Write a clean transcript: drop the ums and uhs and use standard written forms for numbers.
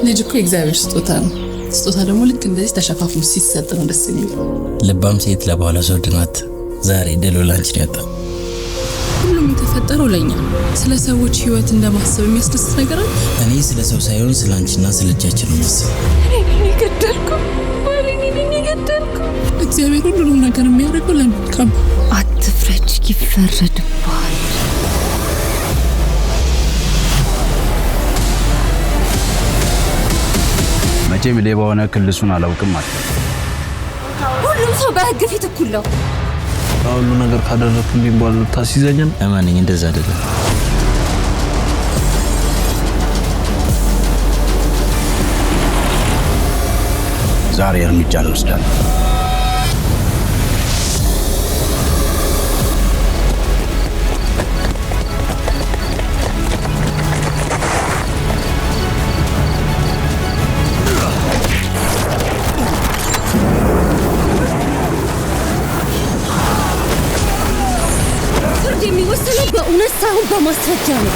ልጅ እኮ እግዚአብሔር ስጦታ ነው። ስጦታ ደግሞ ልክ እንደዚህ ተሸፋፍኖ ሲሰጥ ነው ደስ የሚለው። ልባም ሴት ለባሏ ዘውድ ናት። ዛሬ ድሉ ላንቺ ነው ያጣው። ሁሉም የተፈጠረው ለኛ ስለ ሰዎች ህይወት እንደማሰብ የሚያስደስት ነገር አለ። እኔ ስለ ሰው ሳይሆን ስለ አንቺና ስለ ልጃችን ነው ማሰብ። እግዚአብሔር ሁሉንም ነገር የሚያደርገው ለመልካም። አትፍረጅ፣ ይፈረድብሃል። መቼም ሌባ ሆነ ክልሱን አላውቅም ማለት ነው። ሁሉም ሰው በህግ ፊት እኩል ነው። ሁሉ ነገር ካደረኩልኝ በኋላ ታስይዘኛል። እማንኝ እንደዛ አይደለም። ዛሬ እርምጃ እንወስዳለን። ፍርድ የሚወሰነው በእውነት ሳይሆን በማስረጃ ነው።